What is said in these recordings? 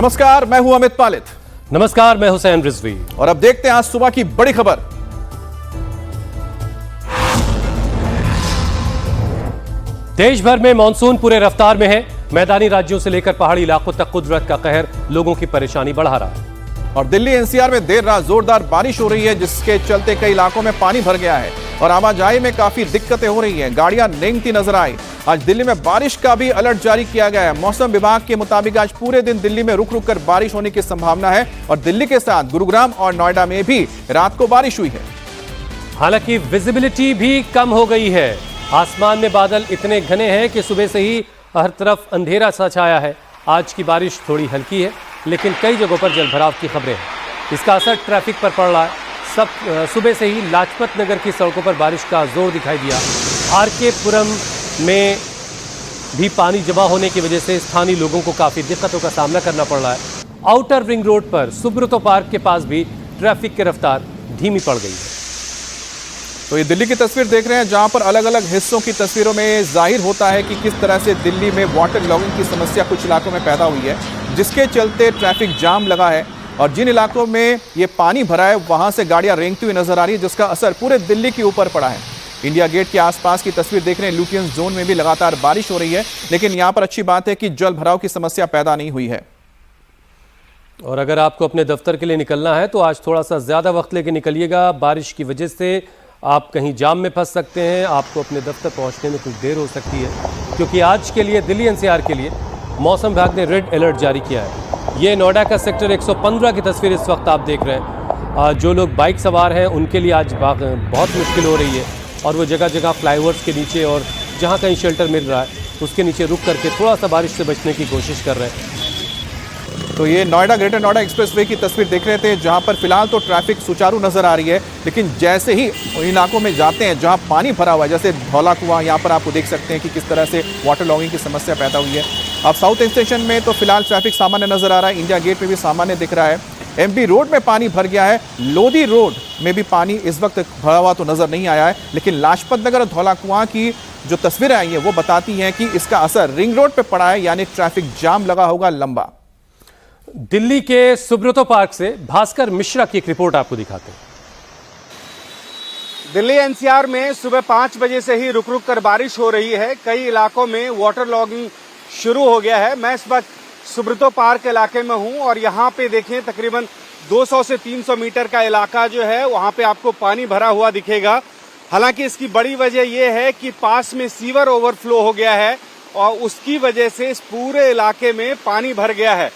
नमस्कार, मैं हूं अमित पालित। नमस्कार, मैं हुसैन रिजवी। और अब देखते हैं आज सुबह की बड़ी खबर। देश भर में मानसून पूरे रफ्तार में है। मैदानी राज्यों से लेकर पहाड़ी इलाकों तक कुदरत का कहर लोगों की परेशानी बढ़ा रहा है। और दिल्ली एनसीआर में देर रात जोरदार बारिश हो रही है, जिसके चलते कई इलाकों में पानी भर गया है और आवाजाही में काफी दिक्कतें हो रही हैं। गाड़ियां रेंगती नजर आई। आज दिल्ली में बारिश का भी अलर्ट जारी किया गया है। मौसम विभाग के मुताबिक आज पूरे दिन दिल्ली में रुक रुक कर बारिश होने की संभावना है और दिल्ली के साथ गुरुग्राम और नोएडा में भी रात को बारिश हुई है। हालांकि विजिबिलिटी भी कम हो गई है। आसमान में बादल इतने घने हैं कि सुबह से ही हर तरफ अंधेरा सा छाया है। आज की बारिश थोड़ी हल्की है, लेकिन कई जगहों पर जलभराव की खबरें हैं। इसका असर ट्रैफिक पर पड़ रहा है। सुबह से ही लाजपत नगर की सड़कों पर बारिश का जोर दिखाई दिया। आरके पुरम में भी पानी जमा होने की वजह से स्थानीय लोगों को काफ़ी दिक्कतों का सामना करना पड़ रहा है। आउटर रिंग रोड पर सुब्रतो पार्क के पास भी ट्रैफिक की रफ्तार धीमी पड़ गई है। तो ये दिल्ली की तस्वीर देख रहे हैं, जहां पर अलग अलग हिस्सों की तस्वीरों में जाहिर होता है कि किस तरह से दिल्ली में वाटर लॉगिंग की समस्या कुछ इलाकों में पैदा हुई है, जिसके चलते ट्रैफिक जाम लगा है। और जिन इलाकों में ये पानी भरा है, वहां से गाड़ियां रेंगती हुई नजर आ रही है, जिसका असर पूरे दिल्ली के ऊपर पड़ा है। इंडिया गेट के आसपास की तस्वीर देख रहे हैं। लुटियंस जोन में भी लगातार बारिश हो रही है, लेकिन यहां पर अच्छी बात है कि जल भराव की समस्या पैदा नहीं हुई है। और अगर आपको अपने दफ्तर के लिए निकलना है तो आज थोड़ा सा ज़्यादा वक्त लेके निकलिएगा। बारिश की वजह से आप कहीं जाम में फंस सकते हैं। आपको अपने दफ्तर पहुंचने में कुछ देर हो सकती है, क्योंकि आज के लिए दिल्ली एनसीआर के लिए मौसम विभाग ने रेड अलर्ट जारी किया है। ये नोएडा का सेक्टर 115 की तस्वीर इस वक्त आप देख रहे हैं। जो लोग बाइक सवार हैं उनके लिए आज बहुत मुश्किल हो रही है और वो जगह जगह फ्लाईओवर्स के नीचे और जहाँ कहीं शेल्टर मिल रहा है उसके नीचे रुक करके थोड़ा सा बारिश से बचने की कोशिश कर रहे हैं। तो ये नोएडा ग्रेटर नोएडा एक्सप्रेसवे की तस्वीर देख रहे थे, जहां पर फिलहाल तो ट्रैफिक सुचारू नजर आ रही है, लेकिन जैसे ही उन इलाकों में जाते हैं जहां पानी भरा हुआ है, जैसे धौला कुआं, यहाँ पर आपको देख सकते हैं कि किस तरह से वाटर लॉगिंग की समस्या पैदा हुई है। अब साउथ स्टेशन में तो फिलहाल ट्रैफिक सामान्य नजर आ रहा है। इंडिया गेट में भी सामान्य दिख रहा है। एमबी रोड में पानी भर गया है। लोधी रोड में भी पानी इस वक्त भरा हुआ तो नजर नहीं आया है, लेकिन लाजपत नगर और धौला कुआं की जो तस्वीरें आई हैं वो बताती हैं कि इसका असर रिंग रोड पर पड़ा है, यानी ट्रैफिक जाम लगा होगा लंबा। दिल्ली के सुब्रतो पार्क से भास्कर मिश्रा की एक रिपोर्ट आपको दिखाते हैं। दिल्ली एनसीआर में सुबह 5 बजे से ही रुक रुक कर बारिश हो रही है। कई इलाकों में वाटर लॉगिंग शुरू हो गया है। मैं इस वक्त सुब्रतो पार्क इलाके में हूं और यहाँ पे देखें तकरीबन 200 से 300 मीटर का इलाका जो है वहाँ पे आपको पानी भरा हुआ दिखेगा। हालांकि इसकी बड़ी वजह यह है कि पास में सीवर ओवरफ्लो हो गया है और उसकी वजह से इस पूरे इलाके में पानी भर गया है।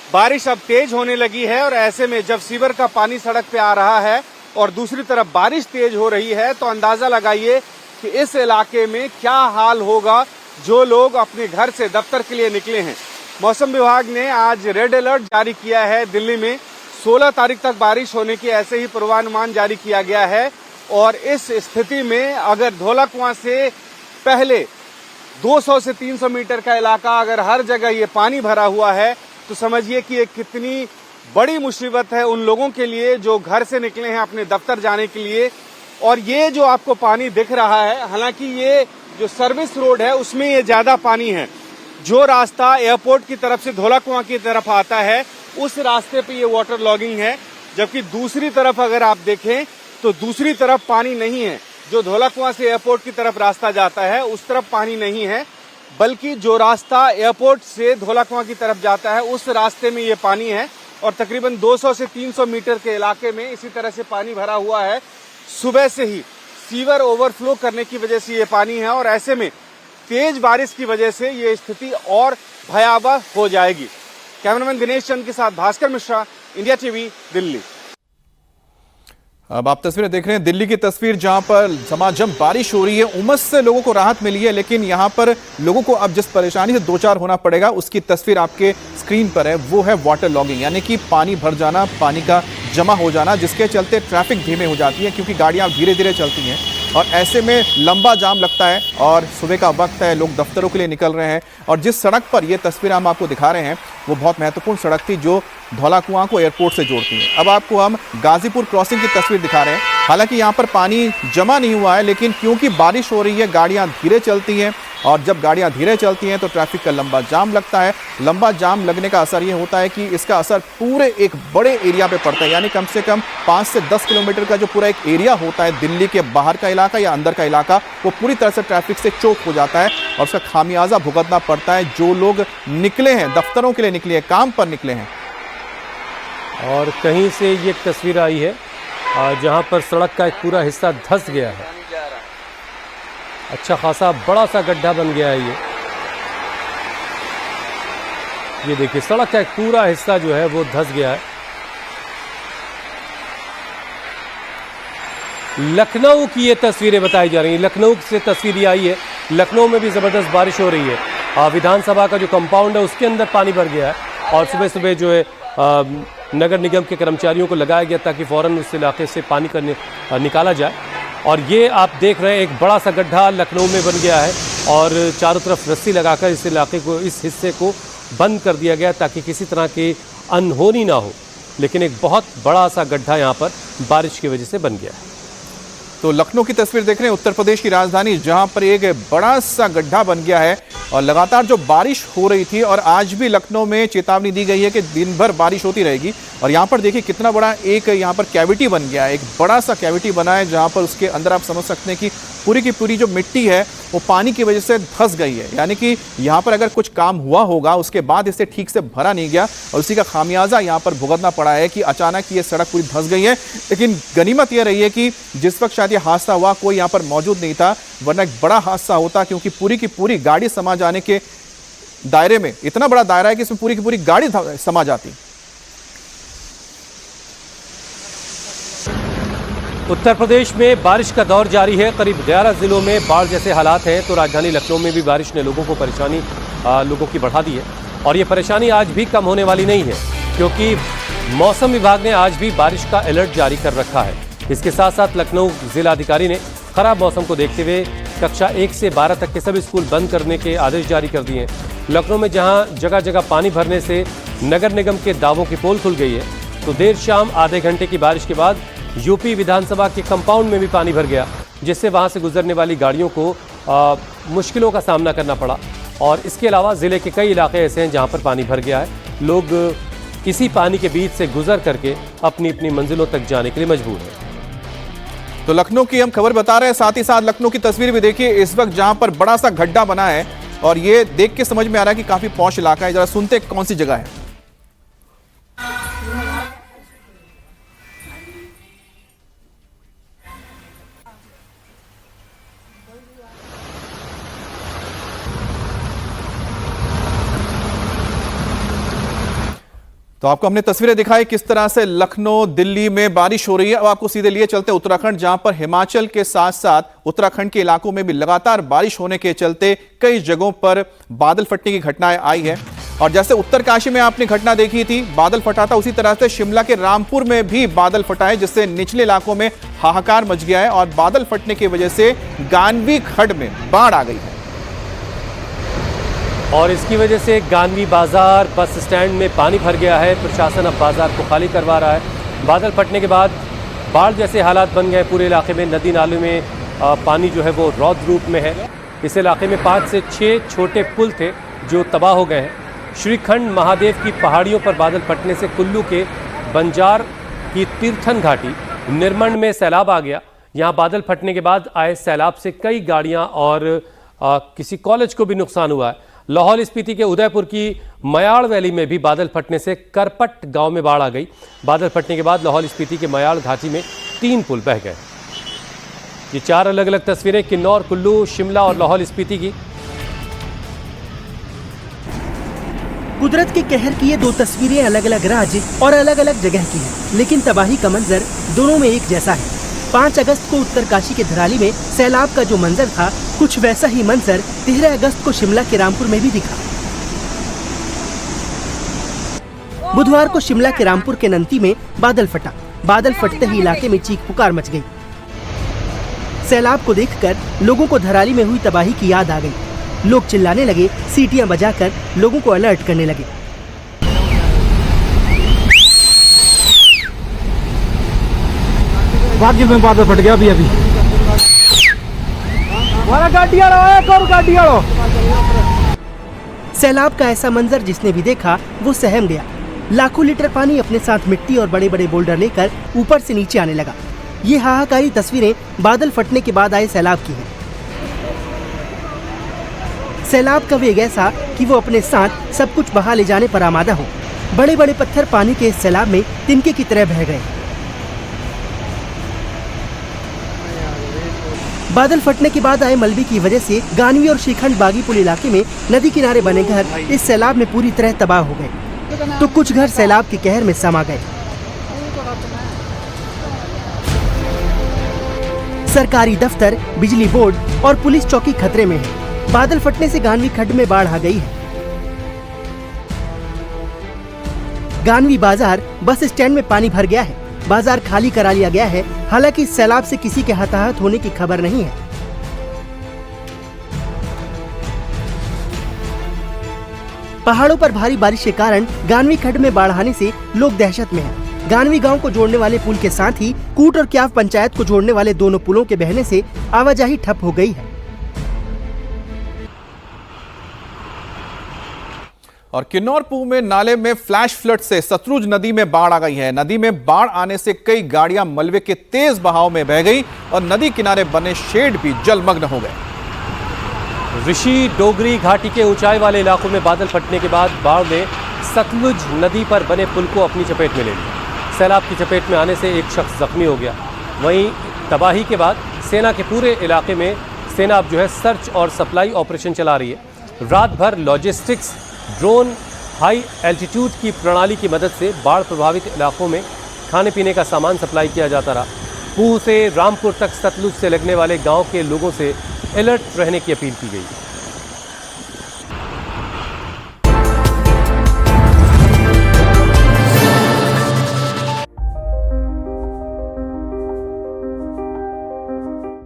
बारिश अब तेज होने लगी है और ऐसे में जब सीवर का पानी सड़क पे आ रहा है और दूसरी तरफ बारिश तेज हो रही है, तो अंदाजा लगाइए कि इस इलाके में क्या हाल होगा जो लोग अपने घर से दफ्तर के लिए निकले हैं। मौसम विभाग ने आज रेड अलर्ट जारी किया है। दिल्ली में 16 तारीख तक बारिश होने की ऐसे ही पूर्वानुमान जारी किया गया है। और इस स्थिति में अगर धौला कुआं से पहले 200 से 300 मीटर का इलाका अगर हर जगह ये पानी भरा हुआ है, तो समझिए कि ये कितनी बड़ी मुसीबत है उन लोगों के लिए जो घर से निकले हैं अपने दफ्तर जाने के लिए। और ये जो आपको पानी दिख रहा है, हालांकि ये जो सर्विस रोड है उसमें ये ज्यादा पानी है। जो रास्ता एयरपोर्ट की तरफ से धौला कुआं की तरफ आता है उस रास्ते पे ये वाटर लॉगिंग है, जबकि दूसरी तरफ अगर आप देखें तो दूसरी तरफ पानी नहीं है। जो धौला कुआं से एयरपोर्ट की तरफ रास्ता जाता है उस तरफ पानी नहीं है, बल्कि जो रास्ता एयरपोर्ट से धौला कुआं की तरफ जाता है उस रास्ते में ये पानी है। और तकरीबन 200 से 300 मीटर के इलाके में इसी तरह से पानी भरा हुआ है। सुबह से ही सीवर ओवरफ्लो करने की वजह से ये पानी है और ऐसे में तेज बारिश की वजह से ये स्थिति और भयावह हो जाएगी। कैमरामैन दिनेश चंद के साथ भास्कर मिश्रा, इंडिया टीवी, दिल्ली। अब आप तस्वीरें देख रहे हैं, दिल्ली की तस्वीर, जहां पर झमाझम बारिश हो रही है। उमस से लोगों को राहत मिली है, लेकिन यहां पर लोगों को अब जिस परेशानी से दो चार होना पड़ेगा उसकी तस्वीर आपके स्क्रीन पर है। वो है वाटर लॉगिंग, यानी कि पानी भर जाना, पानी का जमा हो जाना, जिसके चलते ट्रैफिक धीमे हो जाती है क्योंकि गाड़ियां धीरे धीरे चलती हैं और ऐसे में लंबा जाम लगता है। और सुबह का वक्त है, लोग दफ्तरों के लिए निकल रहे हैं और जिस सड़क पर ये तस्वीर हम आपको दिखा रहे हैं वो बहुत महत्वपूर्ण सड़क थी जो धौला कुआं को एयरपोर्ट से जोड़ती है। अब आपको हम गाजीपुर क्रॉसिंग की तस्वीर दिखा रहे हैं। हालांकि यहाँ पर पानी जमा नहीं हुआ है, लेकिन क्योंकि बारिश हो रही है, गाड़ियाँ धीरे चलती हैं और जब गाड़ियां धीरे चलती हैं तो ट्रैफिक का लंबा जाम लगता है। लंबा जाम लगने का असर ये होता है कि इसका असर पूरे एक बड़े एरिया पे पड़ता है, यानी कम से कम 5 से 10 किलोमीटर का जो पूरा एक एरिया होता है, दिल्ली के बाहर का इलाका या अंदर का इलाका, वो पूरी तरह से ट्रैफिक से चोक हो जाता है और उसका खामियाजा भुगतना पड़ता है जो लोग निकले हैं, दफ्तरों के लिए निकले हैं, काम पर निकले हैं। और कहीं से ये एक तस्वीर आई है जहां पर सड़क का एक पूरा हिस्सा धंस गया है। अच्छा खासा बड़ा सा गड्ढा बन गया है ये देखिए, सड़क का एक पूरा हिस्सा जो है वो धंस गया है। लखनऊ की ये तस्वीरें बताई जा रही हैं, लखनऊ से तस्वीर आई है। लखनऊ में भी ज़बरदस्त बारिश हो रही है। विधानसभा का जो कंपाउंड है उसके अंदर पानी भर गया है और सुबह सुबह जो है नगर निगम के कर्मचारियों को लगाया गया ताकि फ़ौरन उस इलाके से पानी निकाला जाए। और ये आप देख रहे हैं एक बड़ा सा गड्ढा लखनऊ में बन गया है और चारों तरफ रस्सी लगाकर इस इलाके को, इस हिस्से को बंद कर दिया गया ताकि किसी तरह की अनहोनी ना हो। लेकिन एक बहुत बड़ा सा गड्ढा यहाँ पर बारिश की वजह से बन गया है। तो लखनऊ की तस्वीर देख रहे हैं, उत्तर प्रदेश की राजधानी, जहां पर एक बड़ा सा गड्ढा बन गया है और लगातार जो बारिश हो रही थी और आज भी लखनऊ में चेतावनी दी गई है कि दिन भर बारिश होती रहेगी। और यहाँ पर देखिए कितना बड़ा एक यहाँ पर कैविटी बन गया है, एक बड़ा सा कैविटी बना है जहाँ पर उसके अंदर आप समझ सकते हैं कि पूरी की पूरी जो मिट्टी है वो पानी की वजह से धंस गई है। यानी कि यहाँ पर अगर कुछ काम हुआ होगा उसके बाद इसे ठीक से भरा नहीं गया और उसी का खामियाजा यहाँ पर भुगतना पड़ा है कि अचानक ये सड़क पूरी धंस गई है। लेकिन गनीमत यह रही है कि जिस वक्त शायद ये हादसा हुआ कोई यहाँ पर मौजूद नहीं था, वरना एक बड़ा हादसा होता, क्योंकि पूरी की पूरी गाड़ी समा जाने के दायरे में, इतना बड़ा दायरा है कि इसमें पूरी की पूरी गाड़ी समा जाती। उत्तर प्रदेश में बारिश का दौर जारी है। करीब 11 जिलों में बाढ़ जैसे हालात हैं। तो राजधानी लखनऊ में भी बारिश ने लोगों की बढ़ा दी है और ये परेशानी आज भी कम होने वाली नहीं है, क्योंकि मौसम विभाग ने आज भी बारिश का अलर्ट जारी कर रखा है। इसके साथ साथ लखनऊ जिलाधिकारी ने खराब मौसम को देखते हुए कक्षा 1 से 12 तक के सभी स्कूल बंद करने के आदेश जारी कर दिए हैं। लखनऊ में जहां जगह जगह पानी भरने से नगर निगम के दावों की पोल खुल गई है, तो देर शाम आधे घंटे की बारिश के बाद यूपी विधानसभा के कंपाउंड में भी पानी भर गया, जिससे वहां से गुजरने वाली गाड़ियों को मुश्किलों का सामना करना पड़ा। और इसके अलावा ज़िले के कई इलाके ऐसे हैं जहां पर पानी भर गया है। लोग इसी पानी के बीच से गुजर करके अपनी अपनी मंजिलों तक जाने के लिए मजबूर हैं। तो लखनऊ की हम खबर बता रहे हैं, साथ ही साथ लखनऊ की तस्वीर भी देखिए इस वक्त, जहां पर बड़ा सा गड्ढा बना है और ये देख के समझ में आ रहा है कि काफी पॉश इलाका है। जरा सुनते कौन सी जगह है। तो आपको हमने तस्वीरें दिखाई किस तरह से लखनऊ दिल्ली में बारिश हो रही है। अब आपको सीधे लिए चलते उत्तराखंड, जहां पर हिमाचल के साथ साथ उत्तराखंड के इलाकों में भी लगातार बारिश होने के चलते कई जगहों पर बादल फटने की घटनाएं आई है। और जैसे उत्तरकाशी में आपने घटना देखी थी, बादल फटा था, उसी तरह से शिमला के रामपुर में भी बादल फटा है, जिससे निचले इलाकों में हाहाकार मच गया है और बादल फटने की वजह से गानवी खड्ड में बाढ़ आ गई है। और इसकी वजह से गानवी बाजार बस स्टैंड में पानी भर गया है। प्रशासन अब बाजार को खाली करवा रहा है। बादल फटने के बाद बाढ़ जैसे हालात बन गए पूरे इलाके में। नदी नाले में पानी जो है वो रौद्र रूप में है। इस इलाके में 5 से 6 छोटे पुल थे जो तबाह हो गए हैं। श्रीखंड महादेव की पहाड़ियों पर बादल फटने से कुल्लू के बंजार की तीर्थन घाटी निर्मंड में सैलाब आ गया। यहाँ बादल फटने के बाद आए सैलाब से कई गाड़ियाँ और किसी कॉलेज को भी नुकसान हुआ है। लाहौल स्पीति के उदयपुर की मयाड़ वैली में भी बादल फटने से करपट गांव में बाढ़ आ गई। बादल फटने के बाद लाहौल स्पीति के मयाड़ घाटी में 3 पुल बह गए। ये 4 अलग अलग तस्वीरें किन्नौर, कुल्लू, शिमला और लाहौल स्पीति की। कुदरत के कहर की ये 2 तस्वीरें अलग अलग राज्य और अलग अलग जगह की हैं, लेकिन तबाही का मंजर दोनों में एक जैसा है। 5 अगस्त को उत्तरकाशी के धराली में सैलाब का जो मंजर था, कुछ वैसा ही मंजर 13 अगस्त को शिमला के रामपुर में भी दिखा। बुधवार को शिमला के रामपुर के नंती में बादल फटा। बादल फटते ही इलाके में चीख पुकार मच गई। सैलाब को देखकर लोगों को धराली में हुई तबाही की याद आ गई। लोग चिल्लाने लगे, सीटियां बजाकर लोगों को अलर्ट करने लगे। भाग्य में बादल फट गया अभी। सैलाब का ऐसा मंजर जिसने भी देखा वो सहम गया। लाखों लीटर पानी अपने साथ मिट्टी और बड़े बड़े बोल्डर लेकर ऊपर से नीचे आने लगा। ये हाहाकारी तस्वीरें बादल फटने के बाद आए सैलाब की हैं। सैलाब का वेग ऐसा कि वो अपने साथ सब कुछ बहा ले जाने पर आमादा हो। बड़े बड़े पत्थर पानी के इस सैलाब में तिनके की तरह बह गए। बादल फटने के बाद आए मलबे की वजह से गानवी और श्रीखंड बागीपुल इलाके में नदी किनारे बने घर इस सैलाब में पूरी तरह तबाह हो गए, तो कुछ घर सैलाब के कहर में समा गए। सरकारी दफ्तर, बिजली बोर्ड और पुलिस चौकी खतरे में है। बादल फटने से गानवी खड्ड में बाढ़ आ गई है। गानवी बाजार बस स्टैंड में पानी भर गया है। बाजार खाली करा लिया गया है। हालांकि इस सैलाब से किसी के हताहत होने की खबर नहीं है। पहाड़ों पर भारी बारिश के कारण गानवी खड्ड में बाढ़ आने से लोग दहशत में हैं। गानवी गांव को जोड़ने वाले पुल के साथ ही कूट और क्याव पंचायत को जोड़ने वाले दोनों पुलों के बहने से आवाजाही ठप हो गई है। और किन्नौर पूर्व में नाले में फ्लैश फ्लड से सतलुज नदी में बाढ़ आ गई है। नदी में बाढ़ आने से कई गाड़ियां मलबे के तेज बहाव में बह गई और नदी किनारे बने शेड भी जलमग्न हो गए। ऋषि डोगरी घाटी के ऊंचाई वाले इलाकों में बादल फटने के बाद बाढ़ ने सतलुज नदी पर बने पुल को अपनी चपेट में ले लिया। सैलाब की चपेट में आने से एक शख्स जख्मी हो गया। वहीं तबाही के बाद सेना के पूरे इलाके में सेना अब सर्च और सप्लाई ऑपरेशन चला रही है। रात भर लॉजिस्टिक्स, ड्रोन, हाई एल्टीट्यूड की प्रणाली की मदद से बाढ़ प्रभावित इलाकों में खाने पीने का सामान सप्लाई किया जाता रहा। पूह से रामपुर तक सतलुज से लगने वाले गांव के लोगों से अलर्ट रहने की अपील की गई।